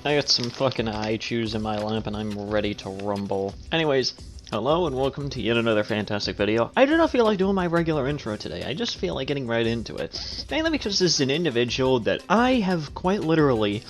I got some fucking Kaijus in my lap and I'm ready to rumble. Anyways, hello and welcome to yet another fantastic video. I do not feel like doing my regular intro today, I just feel like getting right into it. Mainly because this is an individual that I have quite literally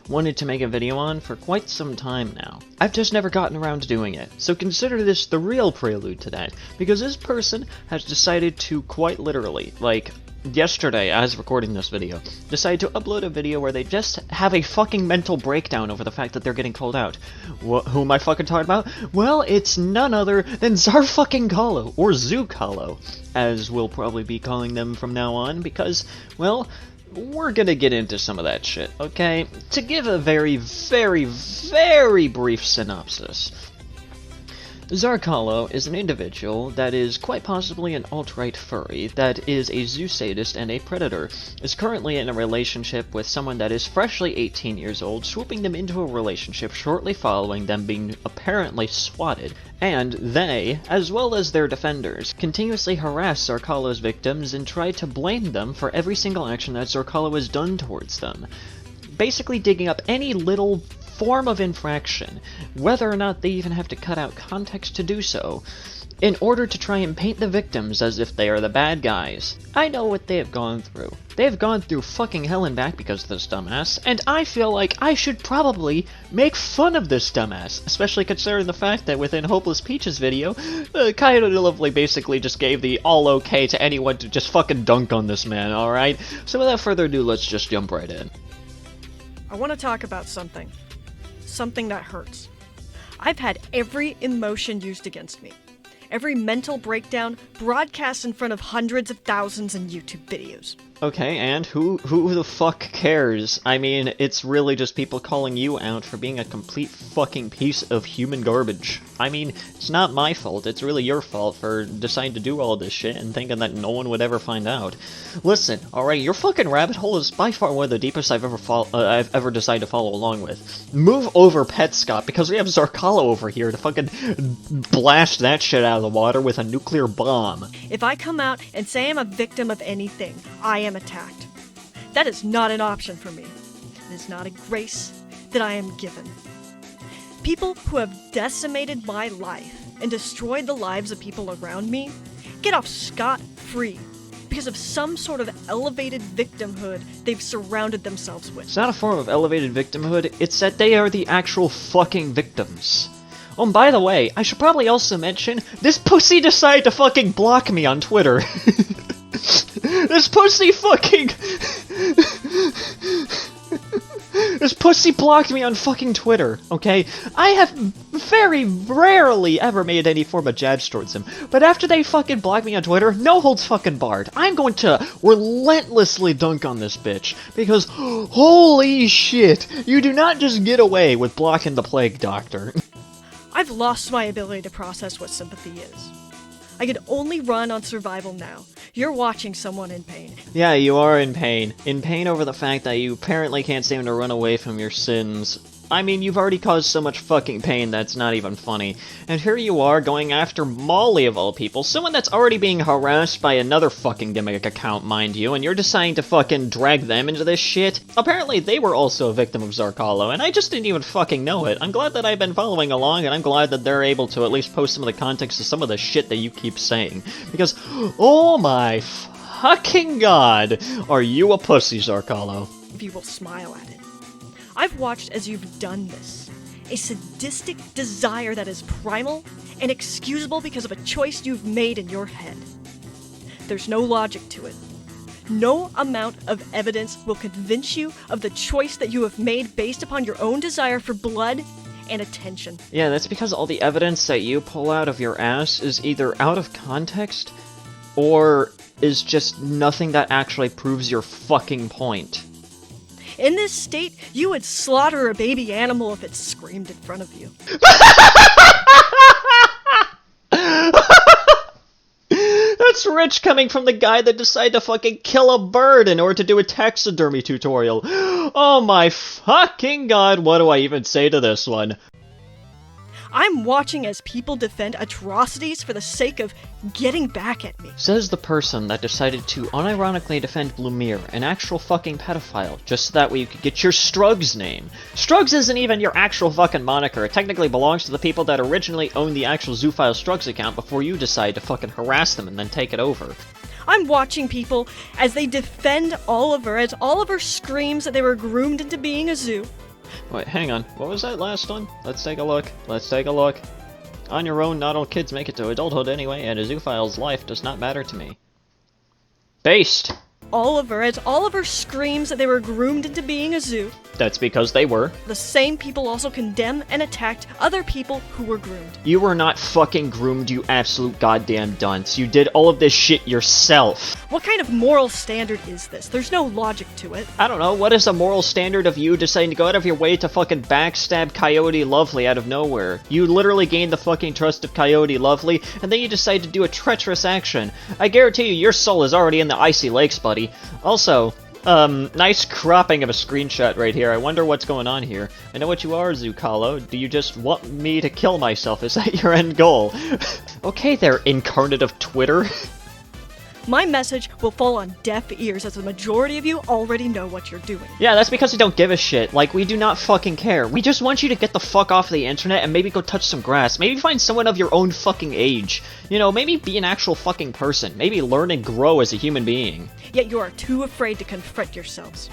wanted to make a video on for quite some time now. I've just never gotten around to doing it, so consider this the real prelude to that, because this person has decided to quite literally, like, yesterday, as recording this video, decided to upload a video where they just have a fucking mental breakdown over the fact that they're getting called out. Who am I fucking talking about? Well, it's none other than ZrCalo, or ZrCalo, as we'll probably be calling them from now on, because, well, we're gonna get into some of that shit, okay? To give a very, very, very brief synopsis, ZrCalo is an individual that is quite possibly an alt-right furry, that is a zoo sadist and a predator, is currently in a relationship with someone that is freshly 18 years old, swooping them into a relationship shortly following them being apparently swatted, and they, as well as their defenders, continuously harass ZrCalo's victims and try to blame them for every single action that ZrCalo has done towards them, basically digging up any little form of infraction, whether or not they even have to cut out context to do so, in order to try and paint the victims as if they are the bad guys. I know what they have gone through. They have gone through fucking hell and back because of this dumbass, and I feel like I should probably make fun of this dumbass, especially considering the fact that within Hopeless Peach's video, Kaiju Lovely basically just gave the all okay to anyone to just fucking dunk on this man, alright? So without further ado, let's just jump right in. I want to talk about something. Something that hurts. I've had every emotion used against me. Every mental breakdown broadcast in front of hundreds of thousands in YouTube videos. Okay, and who the fuck cares? I mean, it's really just people calling you out for being a complete fucking piece of human garbage. I mean, it's not my fault, it's really your fault for deciding to do all this shit and thinking that no one would ever find out. Listen, alright, your fucking rabbit hole is by far one of the deepest I've ever decided to follow along with. Move over, Petscott, because we have ZrCalo over here to fucking blast that shit out of the water with a nuclear bomb. If I come out and say I'm a victim of anything, I am attacked. That is not an option for me. It is not a grace that I am given. People who have decimated my life and destroyed the lives of people around me get off scot-free because of some sort of elevated victimhood they've surrounded themselves with. It's not a form of elevated victimhood, it's that they are the actual fucking victims. Oh, and by the way, I should probably also mention, this pussy decided to fucking block me on Twitter. This pussy fucking... This pussy blocked me on fucking Twitter, okay? I have very rarely ever made any form of jabs towards him, but after they fucking blocked me on Twitter, no holds fucking barred. I'm going to relentlessly dunk on this bitch, because holy shit, you do not just get away with blocking the plague doctor. I've lost my ability to process what sympathy is. I can only run on survival now. You're watching someone in pain. Yeah, you are in pain. In pain over the fact that you apparently can't seem to run away from your sins. I mean, you've already caused so much fucking pain that's not even funny. And here you are going after Molly of all people, someone that's already being harassed by another fucking gimmick account, mind you, and you're deciding to fucking drag them into this shit? Apparently they were also a victim of ZrCalo, and I just didn't even fucking know it. I'm glad that I've been following along, and I'm glad that they're able to at least post some of the context of some of the shit that you keep saying. Because, oh my fucking god, are you a pussy, ZrCalo? If you will smile at it. I've watched as you've done this. A sadistic desire that is primal and excusable because of a choice you've made in your head. There's no logic to it. No amount of evidence will convince you of the choice that you have made based upon your own desire for blood and attention. Yeah, that's because all the evidence that you pull out of your ass is either out of context or is just nothing that actually proves your fucking point. In this state, you would slaughter a baby animal if it screamed in front of you. That's rich coming from the guy that decided to fucking kill a bird in order to do a taxidermy tutorial. Oh my fucking god, what do I even say to this one? I'm watching as people defend atrocities for the sake of getting back at me. Says the person that decided to unironically defend Blumir, an actual fucking pedophile, just so that way you could get your Strugs name. Strugs isn't even your actual fucking moniker. It technically belongs to the people that originally owned the actual ZooFile Strugs account before you decide to fucking harass them and then take it over. I'm watching people as they defend Oliver as Oliver screams that they were groomed into being a zoo. Wait, hang on. What was that last one? Let's take a look. Let's take a look. On your own, not all kids make it to adulthood anyway, and a zoophile's life does not matter to me. Based! Oliver as Oliver screams that they were groomed into being a zoo. That's because they were. The same people also condemn and attacked other people who were groomed. You were not fucking groomed, you absolute goddamn dunce. You did all of this shit yourself. What kind of moral standard is this? There's no logic to it. I don't know, what is a moral standard of you deciding to go out of your way to fucking backstab Coyote Lovely out of nowhere? You literally gained the fucking trust of Coyote Lovely, and then you decide to do a treacherous action. I guarantee you your soul is already in the icy lakes, buddy. Also, nice cropping of a screenshot right here. I wonder what's going on here. I know what you are, ZrCalo. Do you just want me to kill myself? Is that your end goal? Okay there, incarnate of Twitter. My message will fall on deaf ears as the majority of you already know what you're doing. Yeah, that's because we don't give a shit. Like, we do not fucking care. We just want you to get the fuck off the internet and maybe go touch some grass. Maybe find someone of your own fucking age. You know, maybe be an actual fucking person. Maybe learn and grow as a human being. Yet you are too afraid to confront yourselves.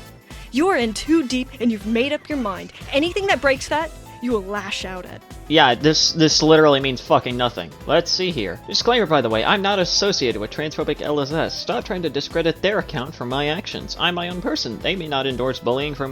You are in too deep and you've made up your mind. Anything that breaks that, you will lash out at. Yeah, this literally means fucking nothing. Let's see here. Disclaimer, by the way, I'm not associated with transphobic LSS. Stop trying to discredit their account for my actions. I'm my own person. They may not endorse bullying for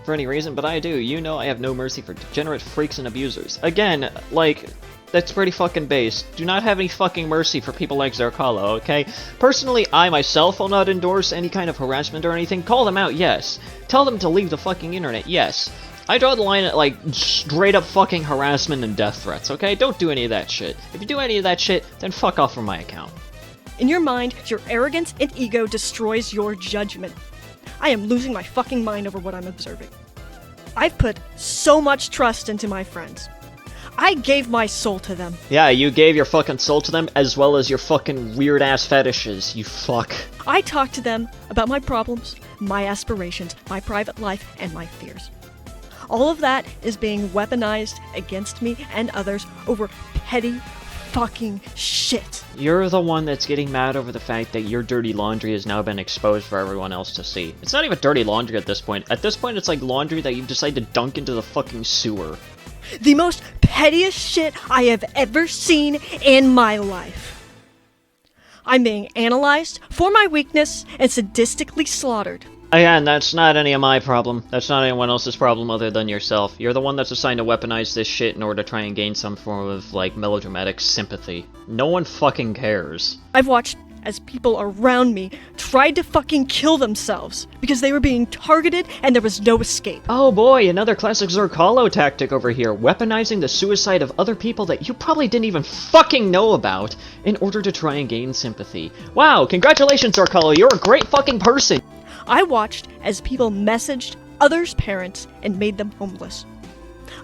any reason, but I do. You know I have no mercy for degenerate freaks and abusers. Again, like, that's pretty fucking base. Do not have any fucking mercy for people like ZrCalo, okay? Personally, I myself will not endorse any kind of harassment or anything. Call them out, yes. Tell them to leave the fucking internet, yes. I draw the line at, like, straight up fucking harassment and death threats, okay? Don't do any of that shit. If you do any of that shit, then fuck off from my account. In your mind, your arrogance and ego destroys your judgment. I am losing my fucking mind over what I'm observing. I've put so much trust into my friends. I gave my soul to them. Yeah, you gave your fucking soul to them, as well as your fucking weird-ass fetishes, you fuck. I talked to them about my problems, my aspirations, my private life, and my fears. All of that is being weaponized against me and others over petty fucking shit. You're the one that's getting mad over the fact that your dirty laundry has now been exposed for everyone else to see. It's not even dirty laundry at this point. At this point, it's like laundry that you've decided to dunk into the fucking sewer. The most pettiest shit I have ever seen in my life. I'm being analyzed for my weakness and sadistically slaughtered. Again, that's not any of my problem. That's not anyone else's problem other than yourself. You're the one that's assigned to weaponize this shit in order to try and gain some form of, like, melodramatic sympathy. No one fucking cares. I've watched as people around me tried to fucking kill themselves because they were being targeted and there was no escape. Oh boy, another classic ZrCalo tactic over here, weaponizing the suicide of other people that you probably didn't even fucking know about in order to try and gain sympathy. Wow, congratulations ZrCalo, you're a great fucking person! I watched as people messaged others' parents and made them homeless.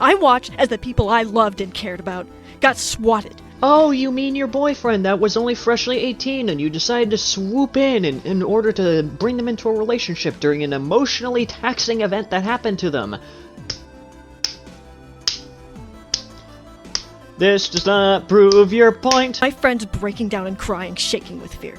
I watched as the people I loved and cared about got swatted. Oh, you mean your boyfriend that was only freshly 18 and you decided to swoop in order to bring them into a relationship during an emotionally taxing event that happened to them. This does not prove your point. My friends breaking down and crying, shaking with fear.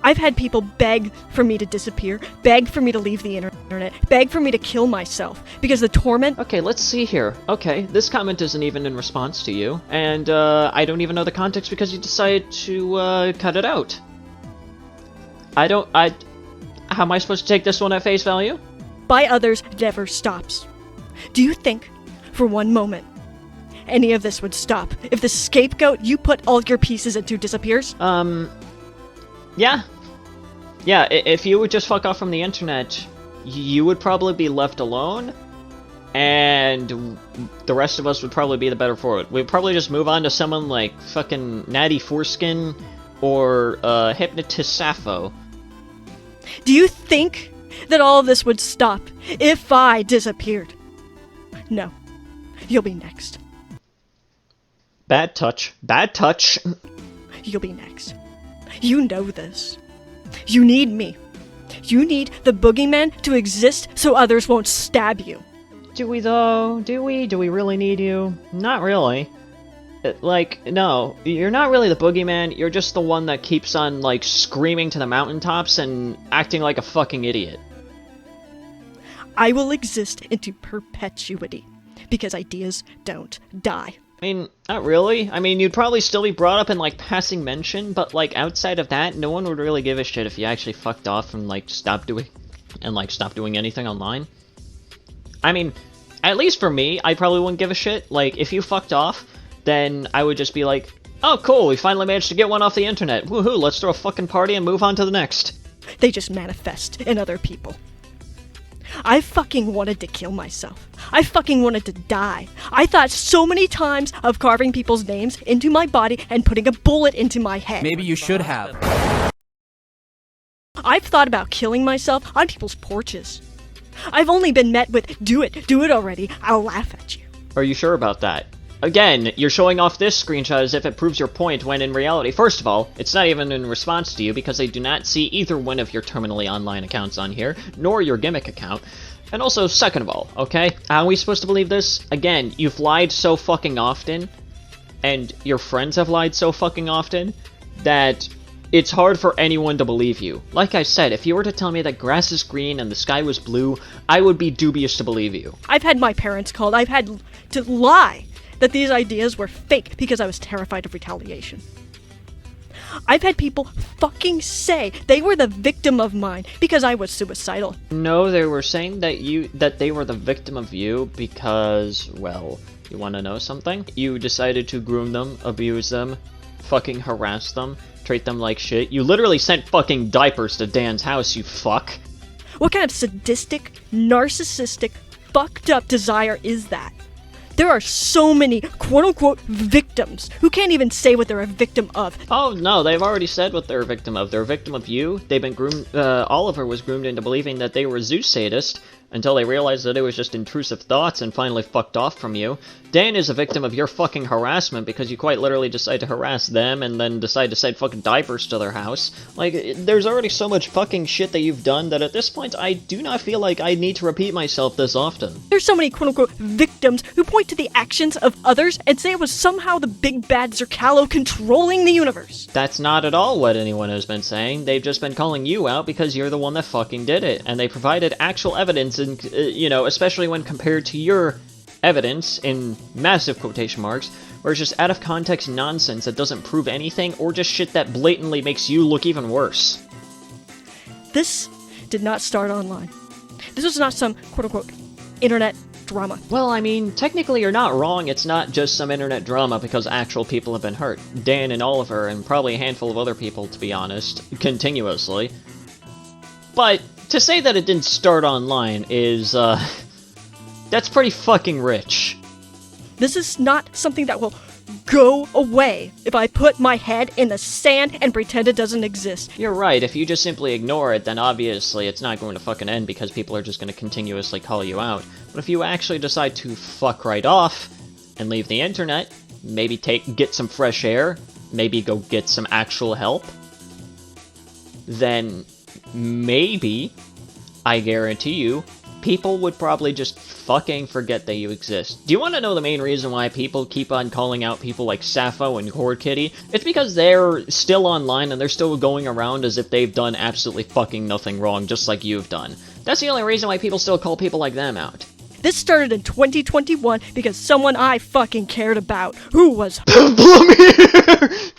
I've had people beg for me to disappear, beg for me to leave the internet, beg for me to kill myself, because the torment— Okay, let's see here. Okay, this comment isn't even in response to you, and I don't even know the context because you decided to cut it out. How am I supposed to take this one at face value? by others never stops. Do you think, for one moment, any of this would stop if the scapegoat you put all your pieces into disappears? Yeah. Yeah, if you would just fuck off from the internet, you would probably be left alone, and the rest of us would probably be the better for it. We'd probably just move on to someone like fucking Natty Foreskin or Hypnotist Sappho. Do you think that all of this would stop if I disappeared? No. You'll be next. Bad touch. Bad touch. You'll be next. You know this. You need me. You need the boogeyman to exist so others won't stab you. Do we though? Do we? Do we really need you? Not really. Like, no. You're not really the boogeyman, you're just the one that keeps on, like, screaming to the mountaintops and acting like a fucking idiot. I will exist into perpetuity, because ideas don't die. I mean, not really. I mean, you'd probably still be brought up in, like, passing mention, but, like, outside of that, no one would really give a shit if you actually fucked off and, like, stopped doing anything online. I mean, at least for me, I probably wouldn't give a shit. Like, if you fucked off, then I would just be like, oh cool, we finally managed to get one off the internet. Woohoo, let's throw a fucking party and move on to the next. They just manifest in other people. I fucking wanted to kill myself. I fucking wanted to die. I thought so many times of carving people's names into my body and putting a bullet into my head. Maybe you should have. I've thought about killing myself on people's porches. I've only been met with, do it already, I'll laugh at you. Are you sure about that? Again, you're showing off this screenshot as if it proves your point, when in reality, first of all, it's not even in response to you because they do not see either one of your terminally online accounts on here, nor your gimmick account. And also, second of all, okay, how are we supposed to believe this? Again, you've lied so fucking often, and your friends have lied so fucking often, that it's hard for anyone to believe you. Like I said, if you were to tell me that grass is green and the sky was blue, I would be dubious to believe you. I've had my parents called, I've had to lie that these ideas were fake because I was terrified of retaliation. I've had people fucking say they were the victim of mine because I was suicidal. No, they were saying that they were the victim of you because, well, you want to know something? You decided to groom them, abuse them, fucking harass them, treat them like shit. You literally sent fucking diapers to Dan's house, you fuck. What kind of sadistic, narcissistic, fucked up desire is that? There are so many quote-unquote victims who can't even say what they're a victim of. Oh no, they've already said what they're a victim of. They're a victim of you. They've been groomed, Oliver was groomed into believing that they were a Zeus sadist until they realized that it was just intrusive thoughts and finally fucked off from you. Dan is a victim of your fucking harassment because you quite literally decide to harass them and then decide to send fucking diapers to their house. Like, there's already so much fucking shit that you've done that at this point I do not feel like I need to repeat myself this often. There's so many quote-unquote victims who point to the actions of others and say it was somehow the big bad ZrCalo controlling the universe. That's not at all what anyone has been saying. They've just been calling you out because you're the one that fucking did it. And they provided actual evidence, and you know, especially when compared to your evidence, in massive quotation marks, where it's just out of context nonsense that doesn't prove anything, or just shit that blatantly makes you look even worse. This did not start online. This was not some quote-unquote internet drama. Well, I mean, technically you're not wrong. It's not just some internet drama because actual people have been hurt. Dan and Oliver, and probably a handful of other people, to be honest, continuously. But to say that it didn't start online is, that's pretty fucking rich. This is not something that will go away if I put my head in the sand and pretend it doesn't exist. You're right, if you just simply ignore it, then obviously it's not going to fucking end because people are just going to continuously call you out. But if you actually decide to fuck right off and leave the internet, maybe get some fresh air, maybe go get some actual help, then maybe, I guarantee you, people would probably just fucking forget that you exist. Do you want to know the main reason why people keep on calling out people like Sappho and Cord Kitty? It's because they're still online and they're still going around as if they've done absolutely fucking nothing wrong, just like you've done. That's the only reason why people still call people like them out. This started in 2021 because someone I fucking cared about, who was Blumir!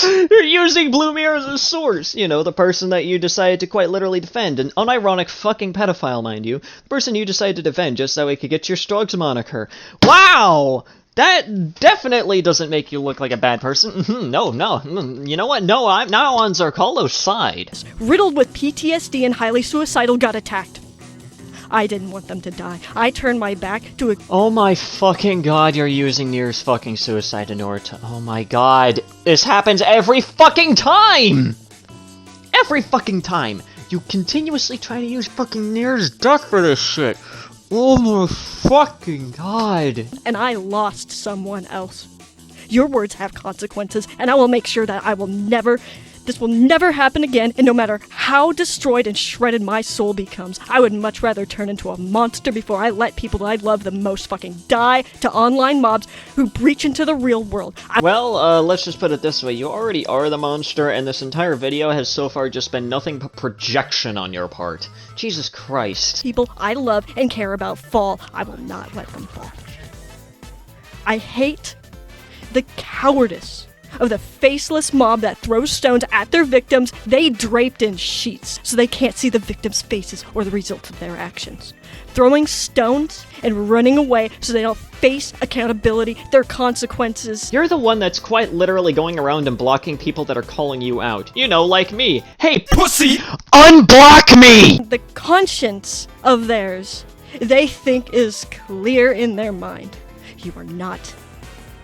You're using Blumir as a source! You know, the person that you decided to quite literally defend. An unironic fucking pedophile, mind you. The person you decided to defend just so he could get your Strugs moniker. Wow! That definitely doesn't make you look like a bad person. No. You know what? No, I'm now on ZrCalo's side. Riddled with PTSD and highly suicidal got attacked. I didn't want them to die. I turned my back to a— Oh my fucking god, you're using Nier's fucking suicide in order to— Oh my god. This happens every fucking time! Every fucking time! You continuously try to use fucking Nier's death for this shit! Oh my fucking god. And I lost someone else. Your words have consequences, and I will make sure that this will never happen again, and no matter how destroyed and shredded my soul becomes, I would much rather turn into a monster before I let people that I love the most fucking die to online mobs who breach into the real world. Well, let's just put it this way. You already are the monster, and this entire video has so far just been nothing but projection on your part. Jesus Christ. People I love and care about fall. I will not let them fall. I hate the cowardice of the faceless mob that throws stones at their victims, they draped in sheets, so they can't see the victims' faces or the results of their actions. Throwing stones and running away so they don't face accountability, their consequences. You're the one that's quite literally going around and blocking people that are calling you out. You know, like me. Hey, pussy! Unblock me! The conscience of theirs, they think is clear in their mind. You are not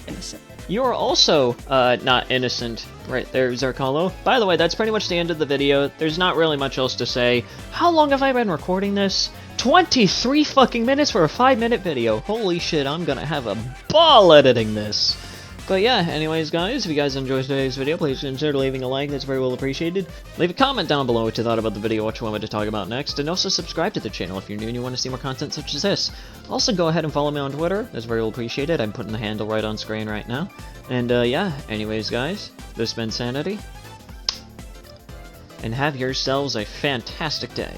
innocent. You are also, not innocent. Right there, ZrCalo. By the way, that's pretty much the end of the video. There's not really much else to say. How long have I been recording this? 23 fucking minutes for a 5-minute video. Holy shit, I'm gonna have a ball editing this. But yeah, anyways guys, if you guys enjoyed today's video, please consider leaving a like, that's very well appreciated. Leave a comment down below what you thought about the video, what you want me to talk about next, and also subscribe to the channel if you're new and you want to see more content such as this. Also go ahead and follow me on Twitter, that's very well appreciated. I'm putting the handle right on screen right now. And yeah, anyways guys, this has been Sanity, and have yourselves a fantastic day.